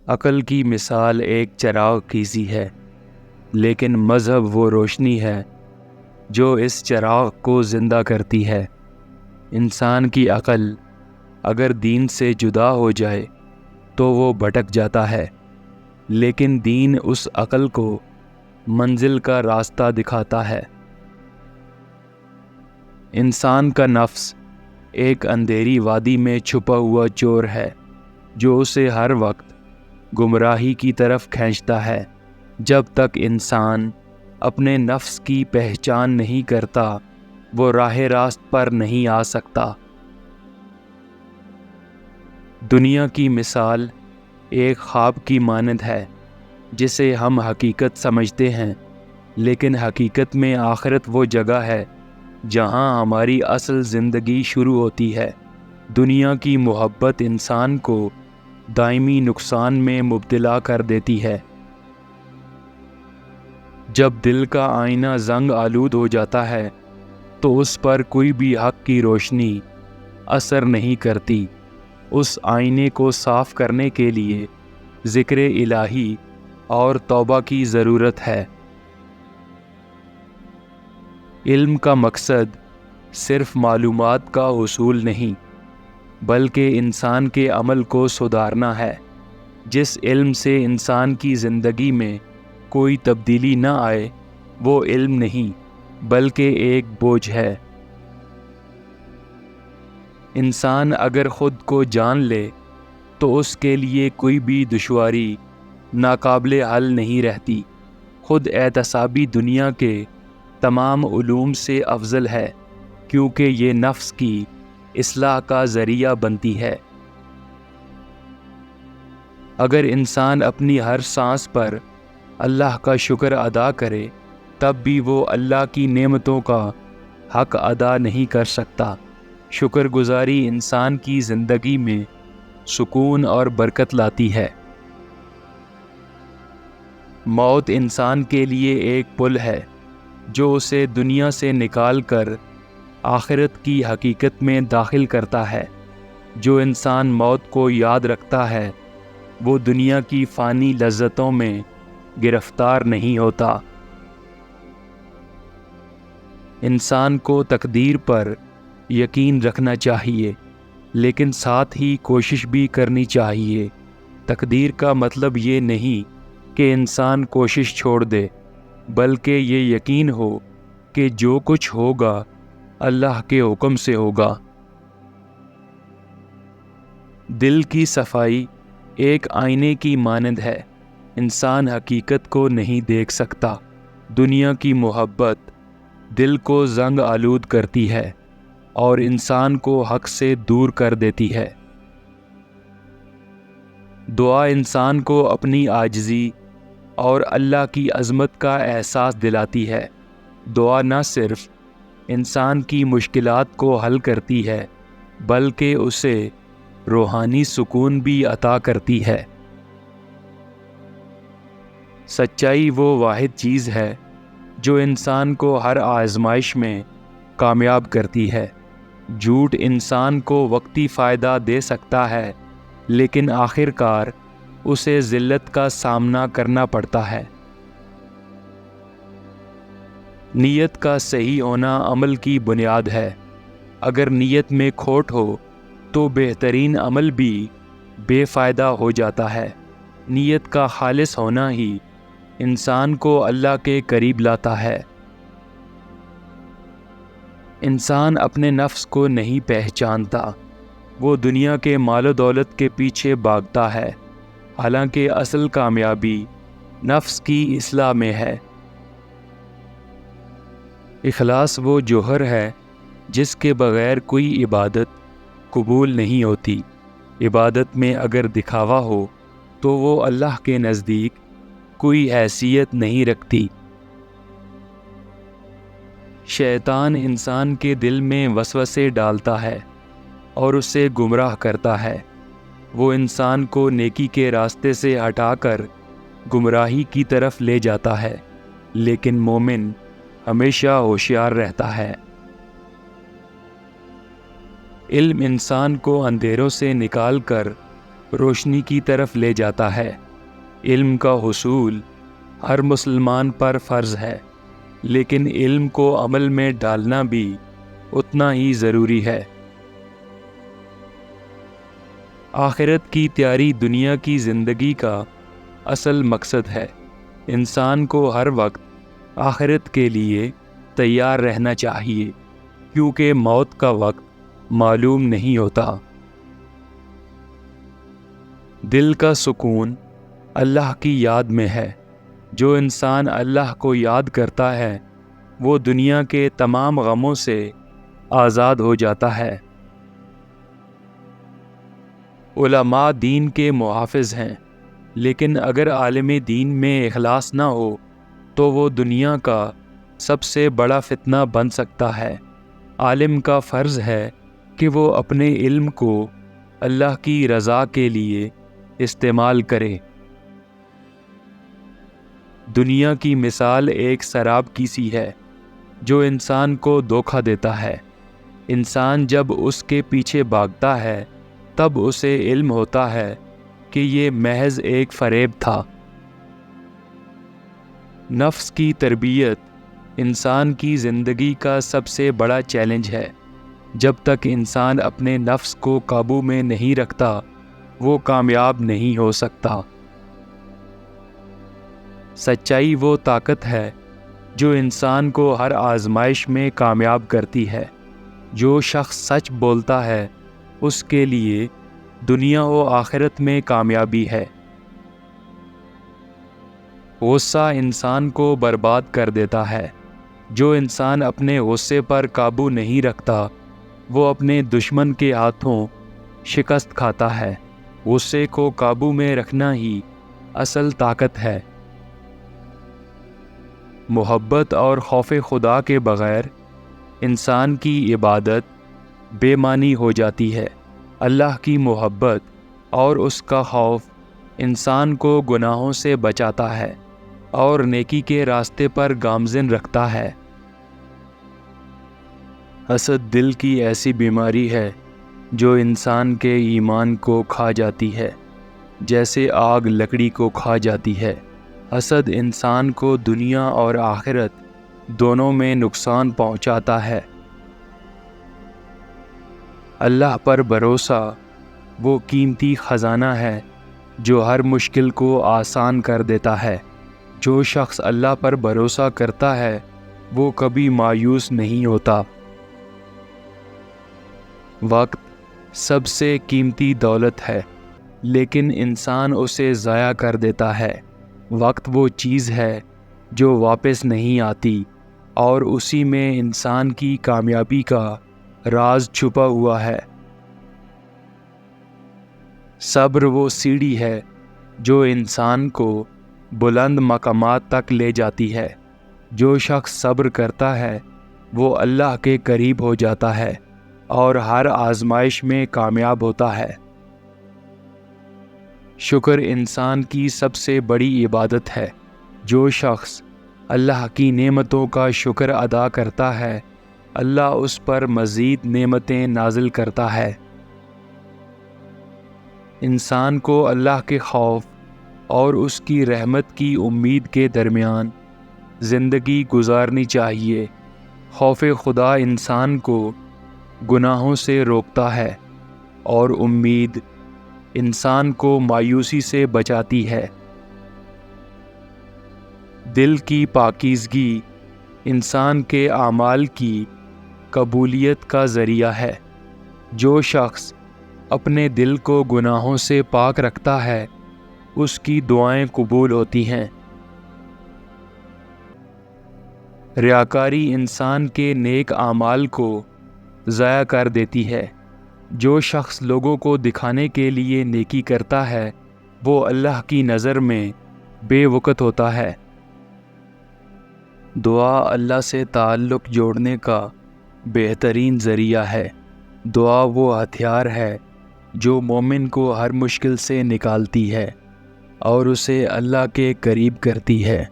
عقل کی مثال ایک چراغ کی سی ہے، لیکن مذہب وہ روشنی ہے جو اس چراغ کو زندہ کرتی ہے۔ انسان کی عقل اگر دین سے جدا ہو جائے تو وہ بھٹک جاتا ہے، لیکن دین اس عقل کو منزل کا راستہ دکھاتا ہے۔ انسان کا نفس ایک اندھیری وادی میں چھپا ہوا چور ہے جو اسے ہر وقت گمراہی کی طرف کھینچتا ہے۔ جب تک انسان اپنے نفس کی پہچان نہیں کرتا، وہ راہ راست پر نہیں آ سکتا۔ دنیا کی مثال ایک خواب کی مانند ہے جسے ہم حقیقت سمجھتے ہیں، لیکن حقیقت میں آخرت وہ جگہ ہے جہاں ہماری اصل زندگی شروع ہوتی ہے۔ دنیا کی محبت انسان کو دائمی نقصان میں مبتلا کر دیتی ہے۔ جب دل کا آئینہ زنگ آلود ہو جاتا ہے تو اس پر کوئی بھی حق کی روشنی اثر نہیں کرتی۔ اس آئینے کو صاف کرنے کے لیے ذکر الہی اور توبہ کی ضرورت ہے۔ علم کا مقصد صرف معلومات کا حصول نہیں، بلکہ انسان کے عمل کو سدھارنا ہے۔ جس علم سے انسان کی زندگی میں کوئی تبدیلی نہ آئے، وہ علم نہیں بلکہ ایک بوجھ ہے۔ انسان اگر خود کو جان لے تو اس کے لیے کوئی بھی دشواری ناقابل حل نہیں رہتی۔ خود احتسابی دنیا کے تمام علوم سے افضل ہے، کیونکہ یہ نفس کی اصلاح کا ذریعہ بنتی ہے۔ اگر انسان اپنی ہر سانس پر اللہ کا شکر ادا کرے، تب بھی وہ اللہ کی نعمتوں کا حق ادا نہیں کر سکتا۔ شکر گزاری انسان کی زندگی میں سکون اور برکت لاتی ہے۔ موت انسان کے لیے ایک پل ہے جو اسے دنیا سے نکال کر آخرت کی حقیقت میں داخل کرتا ہے۔ جو انسان موت کو یاد رکھتا ہے، وہ دنیا کی فانی لذتوں میں گرفتار نہیں ہوتا۔ انسان کو تقدیر پر یقین رکھنا چاہیے، لیکن ساتھ ہی کوشش بھی کرنی چاہیے۔ تقدیر کا مطلب یہ نہیں کہ انسان کوشش چھوڑ دے، بلکہ یہ یقین ہو کہ جو کچھ ہوگا اللہ کے حکم سے ہوگا۔ دل کی صفائی ایک آئینے کی مانند ہے۔ انسان حقیقت کو نہیں دیکھ سکتا۔ دنیا کی محبت دل کو زنگ آلود کرتی ہے اور انسان کو حق سے دور کر دیتی ہے۔ دعا انسان کو اپنی عاجزی اور اللہ کی عظمت کا احساس دلاتی ہے۔ دعا نہ صرف انسان کی مشکلات کو حل کرتی ہے، بلکہ اسے روحانی سکون بھی عطا کرتی ہے۔ سچائی وہ واحد چیز ہے جو انسان کو ہر آزمائش میں کامیاب کرتی ہے۔ جھوٹ انسان کو وقتی فائدہ دے سکتا ہے، لیکن آخر کار اسے ذلت کا سامنا کرنا پڑتا ہے۔ نیت کا صحیح ہونا عمل کی بنیاد ہے۔ اگر نیت میں کھوٹ ہو تو بہترین عمل بھی بے فائدہ ہو جاتا ہے۔ نیت کا خالص ہونا ہی انسان کو اللہ کے قریب لاتا ہے۔ انسان اپنے نفس کو نہیں پہچانتا۔ وہ دنیا کے مال و دولت کے پیچھے بھاگتا ہے، حالانکہ اصل کامیابی نفس کی اصلاح میں ہے۔ اخلاص وہ جوہر ہے جس کے بغیر کوئی عبادت قبول نہیں ہوتی۔ عبادت میں اگر دکھاوا ہو تو وہ اللہ کے نزدیک کوئی حیثیت نہیں رکھتی۔ شیطان انسان کے دل میں وسوسے ڈالتا ہے اور اسے گمراہ کرتا ہے۔ وہ انسان کو نیکی کے راستے سے ہٹا کر گمراہی کی طرف لے جاتا ہے، لیکن مومن ہمیشہ ہوشیار رہتا ہے۔ علم انسان کو اندھیروں سے نکال کر روشنی کی طرف لے جاتا ہے۔ علم کا حصول ہر مسلمان پر فرض ہے، لیکن علم کو عمل میں ڈالنا بھی اتنا ہی ضروری ہے۔ آخرت کی تیاری دنیا کی زندگی کا اصل مقصد ہے۔ انسان کو ہر وقت آخرت کے لیے تیار رہنا چاہیے، کیونکہ موت کا وقت معلوم نہیں ہوتا۔ دل کا سکون اللہ کی یاد میں ہے۔ جو انسان اللہ کو یاد کرتا ہے وہ دنیا کے تمام غموں سے آزاد ہو جاتا ہے۔ علماء دین کے محافظ ہیں، لیکن اگر عالم دین میں اخلاص نہ ہو تو وہ دنیا کا سب سے بڑا فتنہ بن سکتا ہے۔ عالم کا فرض ہے کہ وہ اپنے علم کو اللہ کی رضا کے لیے استعمال کرے۔ دنیا کی مثال ایک سراب کی سی ہے جو انسان کو دھوکہ دیتا ہے۔ انسان جب اس کے پیچھے بھاگتا ہے تب اسے علم ہوتا ہے کہ یہ محض ایک فریب تھا۔ نفس کی تربیت انسان کی زندگی کا سب سے بڑا چیلنج ہے۔ جب تک انسان اپنے نفس کو قابو میں نہیں رکھتا وہ کامیاب نہیں ہو سکتا۔ سچائی وہ طاقت ہے جو انسان کو ہر آزمائش میں کامیاب کرتی ہے۔ جو شخص سچ بولتا ہے اس کے لیے دنیا و آخرت میں کامیابی ہے۔ غصہ انسان کو برباد کر دیتا ہے۔ جو انسان اپنے غصے پر قابو نہیں رکھتا وہ اپنے دشمن کے ہاتھوں شکست کھاتا ہے۔ غصے کو قابو میں رکھنا ہی اصل طاقت ہے۔ محبت اور خوف خدا کے بغیر انسان کی عبادت بے معنی ہو جاتی ہے۔ اللہ کی محبت اور اس کا خوف انسان کو گناہوں سے بچاتا ہے اور نیکی کے راستے پر گامزن رکھتا ہے۔ حسد دل کی ایسی بیماری ہے جو انسان کے ایمان کو کھا جاتی ہے، جیسے آگ لکڑی کو کھا جاتی ہے۔ حسد انسان کو دنیا اور آخرت دونوں میں نقصان پہنچاتا ہے۔ اللہ پر بھروسہ وہ قیمتی خزانہ ہے جو ہر مشکل کو آسان کر دیتا ہے۔ جو شخص اللہ پر بھروسہ کرتا ہے وہ کبھی مایوس نہیں ہوتا۔ وقت سب سے قیمتی دولت ہے، لیکن انسان اسے ضائع کر دیتا ہے۔ وقت وہ چیز ہے جو واپس نہیں آتی اور اسی میں انسان کی کامیابی کا راز چھپا ہوا ہے۔ صبر وہ سیڑھی ہے جو انسان کو بلند مقامات تک لے جاتی ہے۔ جو شخص صبر کرتا ہے وہ اللہ کے قریب ہو جاتا ہے اور ہر آزمائش میں کامیاب ہوتا ہے۔ شکر انسان کی سب سے بڑی عبادت ہے۔ جو شخص اللہ کی نعمتوں کا شکر ادا کرتا ہے اللہ اس پر مزید نعمتیں نازل کرتا ہے۔ انسان کو اللہ کے خوف اور اس کی رحمت کی امید کے درمیان زندگی گزارنی چاہیے۔ خوف خدا انسان کو گناہوں سے روکتا ہے اور امید انسان کو مایوسی سے بچاتی ہے۔ دل کی پاکیزگی انسان کے اعمال کی قبولیت کا ذریعہ ہے۔ جو شخص اپنے دل کو گناہوں سے پاک رکھتا ہے اس کی دعائیں قبول ہوتی ہیں۔ ریاکاری انسان کے نیک اعمال کو ضائع کر دیتی ہے۔ جو شخص لوگوں کو دکھانے کے لیے نیکی کرتا ہے وہ اللہ کی نظر میں بے وقت ہوتا ہے۔ دعا اللہ سے تعلق جوڑنے کا بہترین ذریعہ ہے۔ دعا وہ ہتھیار ہے جو مومن کو ہر مشکل سے نکالتی ہے اور اسے اللہ کے قریب کرتی ہے۔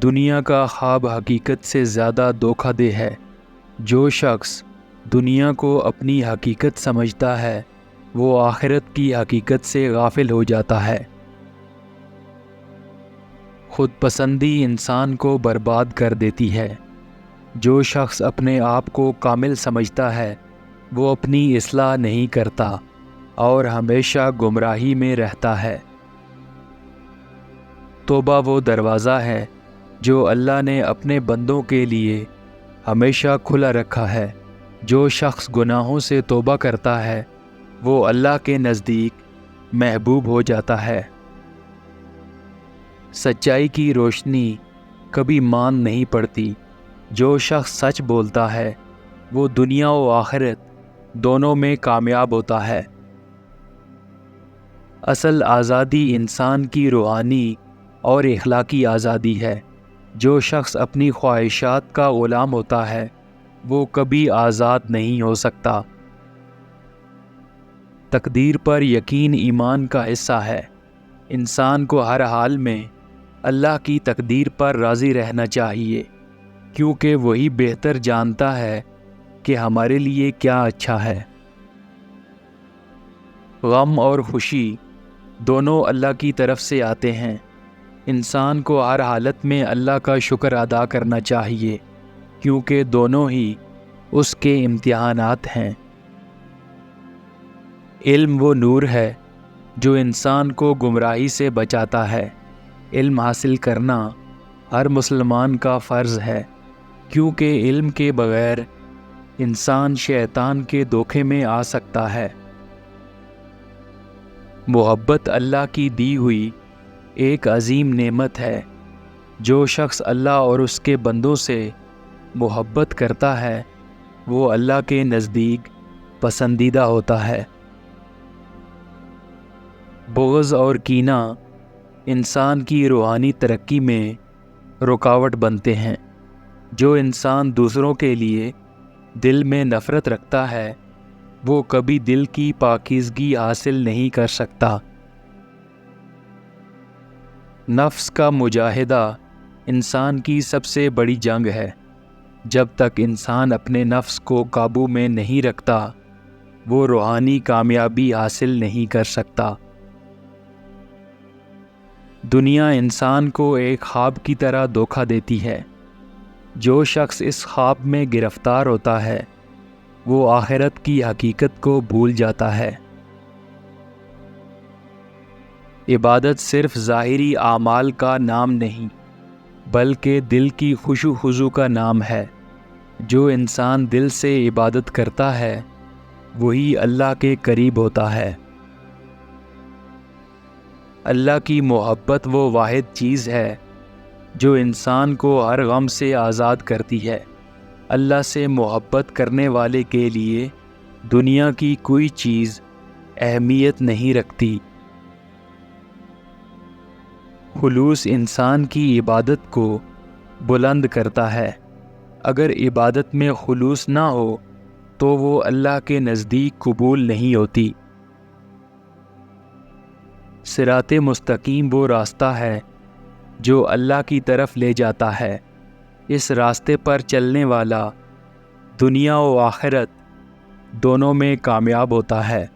دنیا کا خواب حقیقت سے زیادہ دھوکہ دہ ہے۔ جو شخص دنیا کو اپنی حقیقت سمجھتا ہے وہ آخرت کی حقیقت سے غافل ہو جاتا ہے۔ خود پسندی انسان کو برباد کر دیتی ہے۔ جو شخص اپنے آپ کو کامل سمجھتا ہے وہ اپنی اصلاح نہیں کرتا اور ہمیشہ گمراہی میں رہتا ہے۔ توبہ وہ دروازہ ہے جو اللہ نے اپنے بندوں کے لیے ہمیشہ کھلا رکھا ہے۔ جو شخص گناہوں سے توبہ کرتا ہے وہ اللہ کے نزدیک محبوب ہو جاتا ہے۔ سچائی کی روشنی کبھی ماند نہیں پڑتی۔ جو شخص سچ بولتا ہے وہ دنیا و آخرت دونوں میں کامیاب ہوتا ہے۔ اصل آزادی انسان کی روحانی اور اخلاقی آزادی ہے۔ جو شخص اپنی خواہشات کا غلام ہوتا ہے وہ کبھی آزاد نہیں ہو سکتا۔ تقدیر پر یقین ایمان کا حصہ ہے۔ انسان کو ہر حال میں اللہ کی تقدیر پر راضی رہنا چاہیے، کیونکہ وہی بہتر جانتا ہے کہ ہمارے لیے کیا اچھا ہے۔ غم اور خوشی دونوں اللہ کی طرف سے آتے ہیں۔ انسان کو ہر حالت میں اللہ کا شکر ادا کرنا چاہیے، کیونکہ دونوں ہی اس کے امتحانات ہیں۔ علم وہ نور ہے جو انسان کو گمراہی سے بچاتا ہے۔ علم حاصل کرنا ہر مسلمان کا فرض ہے، کیونکہ علم کے بغیر انسان شیطان کے دھوکے میں آ سکتا ہے۔ محبت اللہ کی دی ہوئی ایک عظیم نعمت ہے۔ جو شخص اللہ اور اس کے بندوں سے محبت کرتا ہے وہ اللہ کے نزدیک پسندیدہ ہوتا ہے۔ بغض اور کینہ انسان کی روحانی ترقی میں رکاوٹ بنتے ہیں۔ جو انسان دوسروں کے لیے دل میں نفرت رکھتا ہے وہ کبھی دل کی پاکیزگی حاصل نہیں کر سکتا۔ نفس کا مجاہدہ انسان کی سب سے بڑی جنگ ہے۔ جب تک انسان اپنے نفس کو قابو میں نہیں رکھتا وہ روحانی کامیابی حاصل نہیں کر سکتا۔ دنیا انسان کو ایک خواب کی طرح دھوکہ دیتی ہے۔ جو شخص اس خواب میں گرفتار ہوتا ہے وہ آخرت کی حقیقت کو بھول جاتا ہے۔ عبادت صرف ظاہری اعمال کا نام نہیں بلکہ دل کی خشوع و خضوع کا نام ہے۔ جو انسان دل سے عبادت کرتا ہے وہی اللہ کے قریب ہوتا ہے۔ اللہ کی محبت وہ واحد چیز ہے جو انسان کو ہر غم سے آزاد کرتی ہے۔ اللہ سے محبت کرنے والے کے لیے دنیا کی کوئی چیز اہمیت نہیں رکھتی۔ خلوص انسان کی عبادت کو بلند کرتا ہے۔ اگر عبادت میں خلوص نہ ہو تو وہ اللہ کے نزدیک قبول نہیں ہوتی۔ صراط مستقیم وہ راستہ ہے جو اللہ کی طرف لے جاتا ہے۔ اس راستے پر چلنے والا دنیا و آخرت دونوں میں کامیاب ہوتا ہے۔